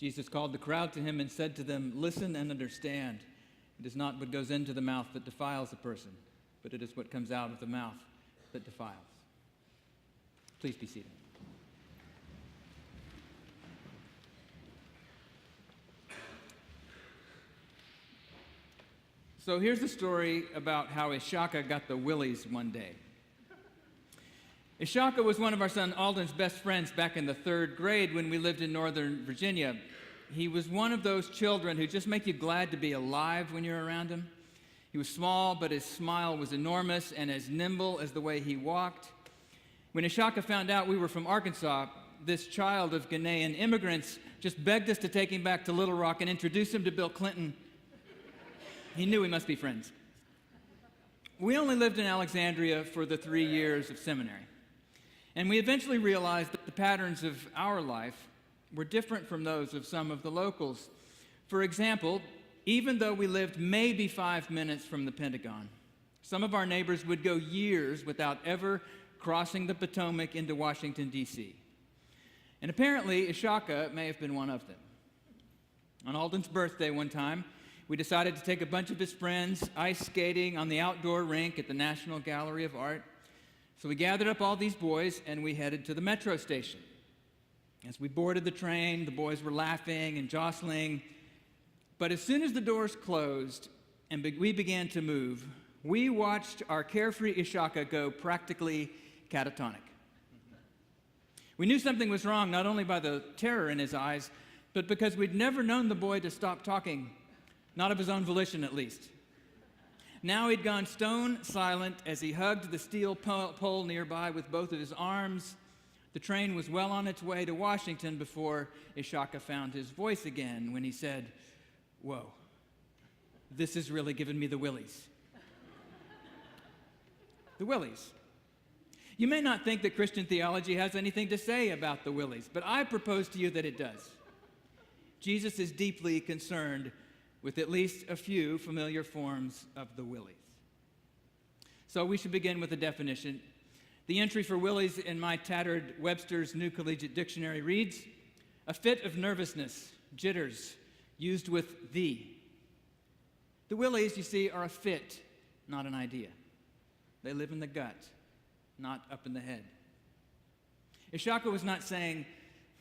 Jesus called the crowd to him and said to them, "Listen and understand. It is not what goes into the mouth that defiles a person, but it is what comes out of the mouth that defiles." Please be seated. So here's the story about how Ishaka got the willies one day. Ishaka was one of our son Alden's best friends back in the 3rd grade when we lived in Northern Virginia. He was one of those children who just make you glad to be alive when you're around him. He was small, but his smile was enormous and as nimble as the way he walked. When Ishaka found out we were from Arkansas, this child of Ghanaian immigrants just begged us to take him back to Little Rock and introduce him to Bill Clinton. He knew we must be friends. We only lived in Alexandria for the 3 years of seminary. And we eventually realized that the patterns of our life were different from those of some of the locals. For example, even though we lived maybe 5 minutes from the Pentagon, some of our neighbors would go years without ever crossing the Potomac into Washington, D.C. And apparently, Ishaka may have been one of them. On Alden's birthday one time, we decided to take a bunch of his friends ice skating on the outdoor rink at the National Gallery of Art. So we gathered up all these boys and we headed to the metro station. As we boarded the train, the boys were laughing and jostling. But as soon as the doors closed and we began to move, we watched our carefree Ishaka go practically catatonic. We knew something was wrong, not only by the terror in his eyes, but because we'd never known the boy to stop talking, not of his own volition at least. Now he'd gone stone silent as he hugged the steel pole nearby with both of his arms. The train was well on its way to Washington before Ishaka found his voice again when he said, "Whoa, this has really given me the willies." The willies. You may not think that Christian theology has anything to say about the willies, but I propose to you that it does. Jesus is deeply concerned with at least a few familiar forms of the willies. So we should begin with a definition. The entry for willies in my tattered Webster's New Collegiate Dictionary reads, "A fit of nervousness, jitters, used with thee." The willies, you see, are a fit, not an idea. They live in the gut, not up in the head. Ishaka was not saying,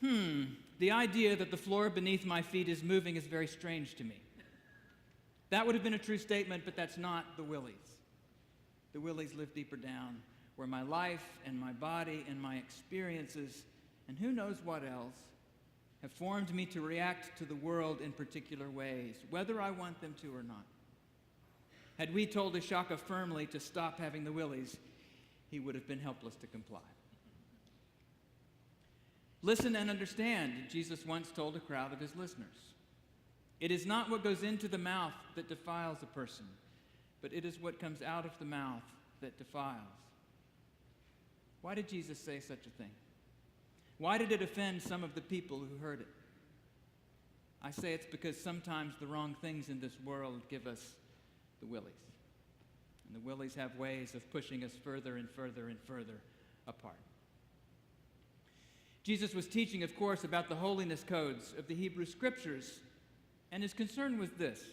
the idea that the floor beneath my feet is moving is very strange to me. That would have been a true statement, but that's not the willies. The willies live deeper down, where my life and my body and my experiences, and who knows what else, have formed me to react to the world in particular ways, whether I want them to or not. Had we told Ishaka firmly to stop having the willies, he would have been helpless to comply. Listen and understand, Jesus once told a crowd of his listeners. It is not what goes into the mouth that defiles a person, but it is what comes out of the mouth that defiles. Why did Jesus say such a thing? Why did it offend some of the people who heard it? I say it's because sometimes the wrong things in this world give us the willies. And the willies have ways of pushing us further and further and further apart. Jesus was teaching, of course, about the holiness codes of the Hebrew Scriptures, and his concern was this.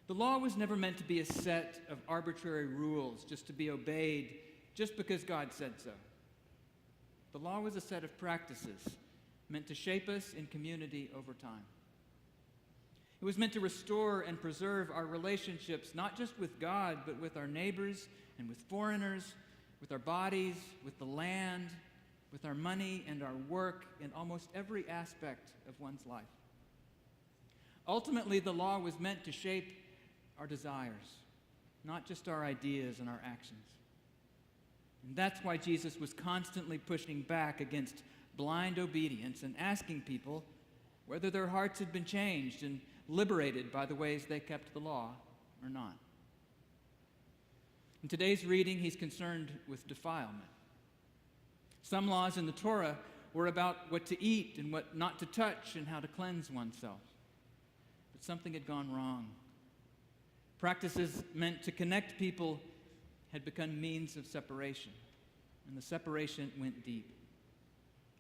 The law was never meant to be a set of arbitrary rules just to be obeyed just because God said so. The law was a set of practices meant to shape us in community over time. It was meant to restore and preserve our relationships, not just with God, but with our neighbors and with foreigners, with our bodies, with the land, with our money and our work, in almost every aspect of one's life. Ultimately, the law was meant to shape our desires, not just our ideas and our actions. And that's why Jesus was constantly pushing back against blind obedience and asking people whether their hearts had been changed and liberated by the ways they kept the law or not. In today's reading, he's concerned with defilement. Some laws in the Torah were about what to eat and what not to touch and how to cleanse oneself. But something had gone wrong. Practices meant to connect people had become means of separation, and the separation went deep.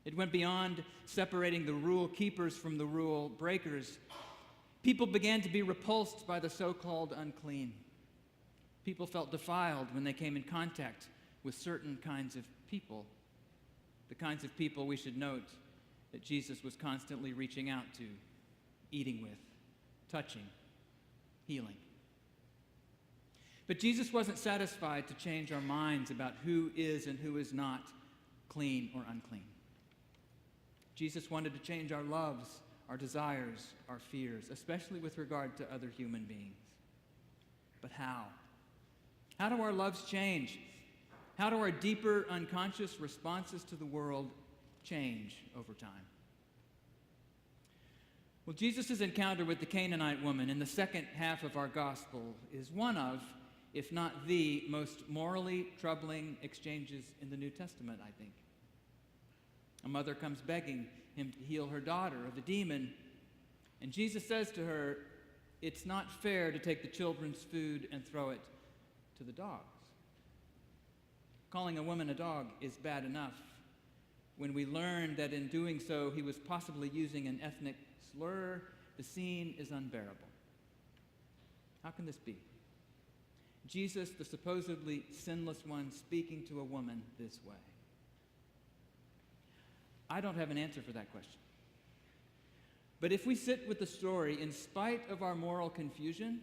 It went beyond separating the rule keepers from the rule breakers. People began to be repulsed by the so-called unclean. People felt defiled when they came in contact with certain kinds of people, the kinds of people we should note that Jesus was constantly reaching out to, eating with, touching, healing. But Jesus wasn't satisfied to change our minds about who is and who is not clean or unclean. Jesus wanted to change our loves, our desires, our fears, especially with regard to other human beings. But how? How do our loves change? How do our deeper unconscious responses to the world change over time? Well, Jesus' encounter with the Canaanite woman in the second half of our gospel is one of, if not the most morally troubling exchanges in the New Testament, I think. A mother comes begging him to heal her daughter of a demon, and Jesus says to her, "It's not fair to take the children's food and throw it to the dogs." Calling a woman a dog is bad enough. When we learn that in doing so he was possibly using an ethnic slur, the scene is unbearable. How can this be? Jesus, the supposedly sinless one, speaking to a woman this way. I don't have an answer for that question. But if we sit with the story, in spite of our moral confusion,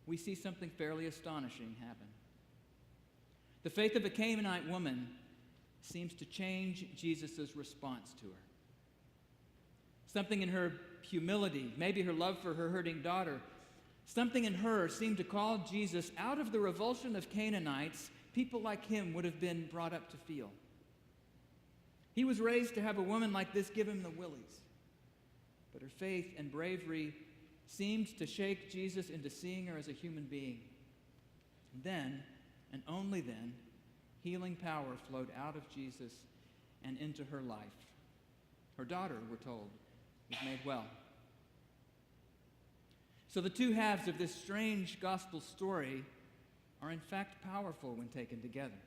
we see something fairly astonishing happen. The faith of a Canaanite woman seems to change Jesus' response to her. Something in her humility, maybe her love for her hurting daughter, something in her seemed to call Jesus out of the revulsion of Canaanites people like him would have been brought up to feel. He was raised to have a woman like this give him the willies. But her faith and bravery seemed to shake Jesus into seeing her as a human being. And then, and only then, healing power flowed out of Jesus and into her life. Her daughter, we're told, was made well. So the two halves of this strange gospel story are in fact powerful when taken together.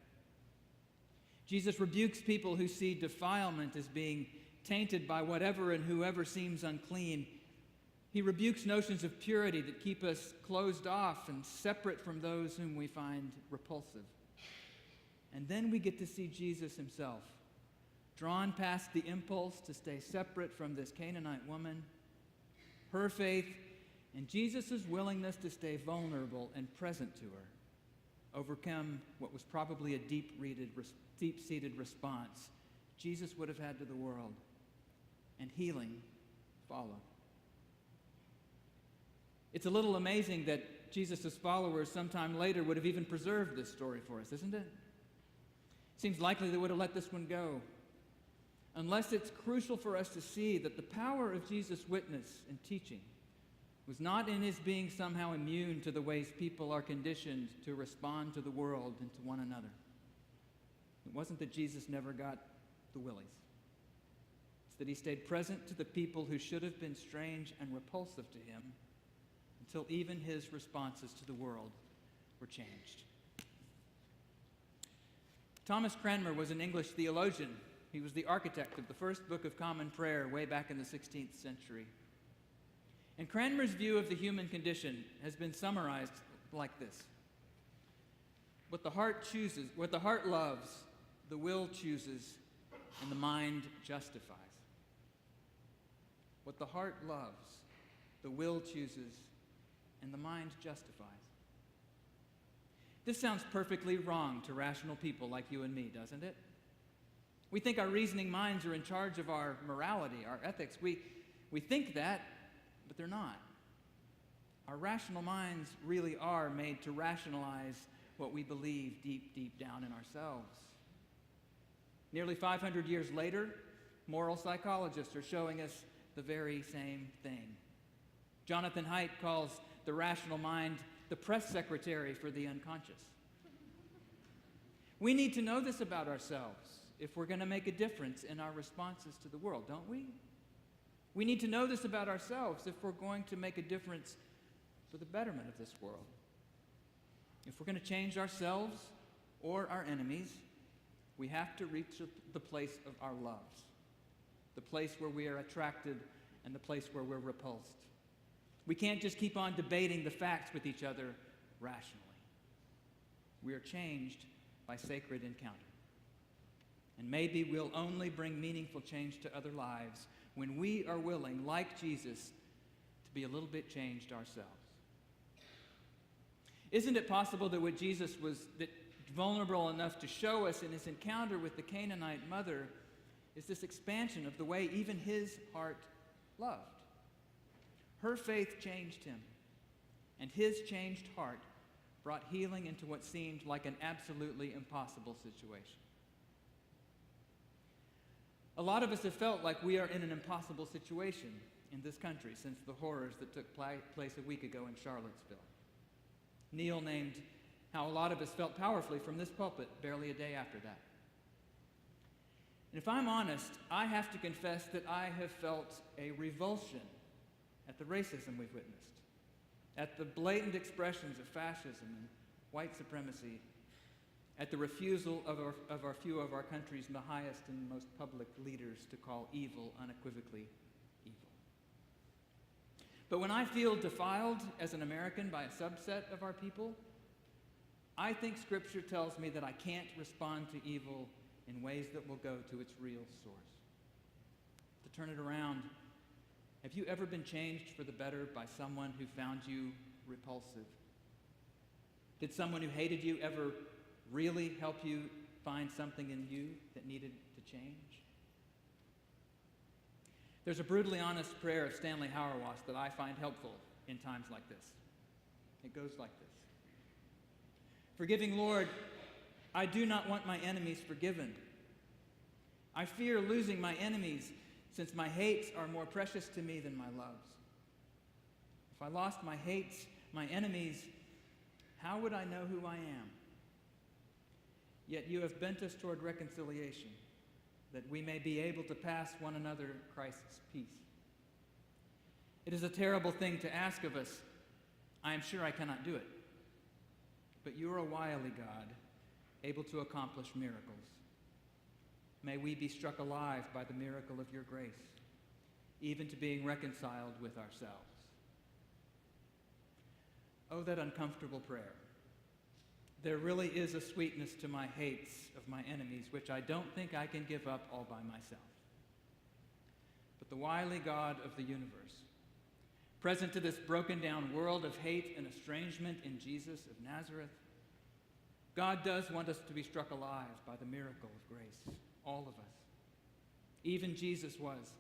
Jesus rebukes people who see defilement as being tainted by whatever and whoever seems unclean. He rebukes notions of purity that keep us closed off and separate from those whom we find repulsive. And then we get to see Jesus himself, drawn past the impulse to stay separate from this Canaanite woman, her faith, and Jesus' willingness to stay vulnerable and present to her, overcome what was probably a deep-seated response Jesus would have had to the world, and healing followed. It's a little amazing that Jesus' followers sometime later would have even preserved this story for us, isn't it? Seems likely they would have let this one go, unless it's crucial for us to see that the power of Jesus' witness and teaching was not in his being somehow immune to the ways people are conditioned to respond to the world and to one another. It wasn't that Jesus never got the willies. It's that he stayed present to the people who should have been strange and repulsive to him until even his responses to the world were changed. Thomas Cranmer was an English theologian. He was the architect of the first Book of Common Prayer way back in the 16th century. And Cranmer's view of the human condition has been summarized like this: what the heart chooses, what the heart loves, the will chooses, and the mind justifies. What the heart loves, the will chooses, and the mind justifies. This sounds perfectly wrong to rational people like you and me, doesn't it? We think our reasoning minds are in charge of our morality, our ethics. We think that, but they're not. Our rational minds really are made to rationalize what we believe deep, deep down in ourselves. Nearly 500 years later, moral psychologists are showing us the very same thing. Jonathan Haidt calls the rational mind the press secretary for the unconscious. We need to know this about ourselves if we're going to make a difference in our responses to the world, don't we? We need to know this about ourselves if we're going to make a difference for the betterment of this world. If we're going to change ourselves or our enemies, we have to reach the place of our loves, the place where we are attracted and the place where we're repulsed. We can't just keep on debating the facts with each other rationally. We are changed by sacred encounter. And maybe we'll only bring meaningful change to other lives when we are willing, like Jesus, to be a little bit changed ourselves. Isn't it possible that what Jesus was vulnerable enough to show us in his encounter with the Canaanite mother is this expansion of the way even his heart loved? Her faith changed him, and his changed heart brought healing into what seemed like an absolutely impossible situation. A lot of us have felt like we are in an impossible situation in this country since the horrors that took place a week ago in Charlottesville. Neil named how a lot of us felt powerfully from this pulpit barely a day after that. And if I'm honest, I have to confess that I have felt a revulsion at the racism we've witnessed, at the blatant expressions of fascism and white supremacy, at the refusal of a few of our country's highest and most public leaders to call evil unequivocally evil. But when I feel defiled as an American by a subset of our people, I think Scripture tells me that I can't respond to evil in ways that will go to its real source. To turn it around, have you ever been changed for the better by someone who found you repulsive? Did someone who hated you ever really help you find something in you that needed to change? There's a brutally honest prayer of Stanley Hauerwas that I find helpful in times like this. It goes like this. Forgiving Lord, I do not want my enemies forgiven. I fear losing my enemies, since my hates are more precious to me than my loves. If I lost my hates, my enemies, how would I know who I am? Yet you have bent us toward reconciliation, that we may be able to pass one another Christ's peace. It is a terrible thing to ask of us. I am sure I cannot do it. But you are a wily God, able to accomplish miracles. May we be struck alive by the miracle of your grace, even to being reconciled with ourselves. Oh, that uncomfortable prayer. There really is a sweetness to my hates of my enemies, which I don't think I can give up all by myself. But the wily God of the universe, present to this broken down world of hate and estrangement in Jesus of Nazareth, God does want us to be struck alive by the miracle of grace, all of us. Even Jesus was,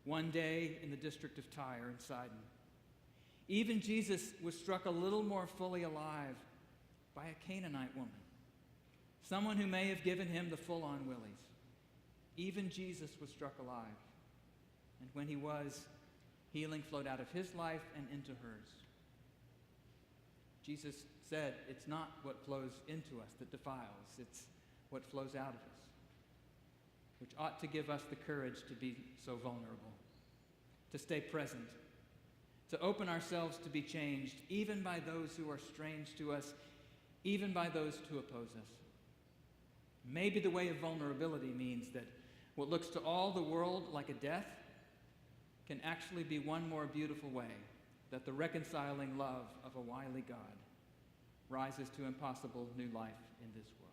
one day in the district of Tyre and Sidon. Even Jesus was struck a little more fully alive by a Canaanite woman, someone who may have given him the full-on willies. Even Jesus was struck alive. And when he was, healing flowed out of his life and into hers. Jesus said, it's not what flows into us that defiles, it's what flows out of us, which ought to give us the courage to be so vulnerable, to stay present, to open ourselves to be changed, even by those who are strange to us, even by those who oppose us. Maybe the way of vulnerability means that what looks to all the world like a death can actually be one more beautiful way that the reconciling love of a wily God rises to impossible new life in this world.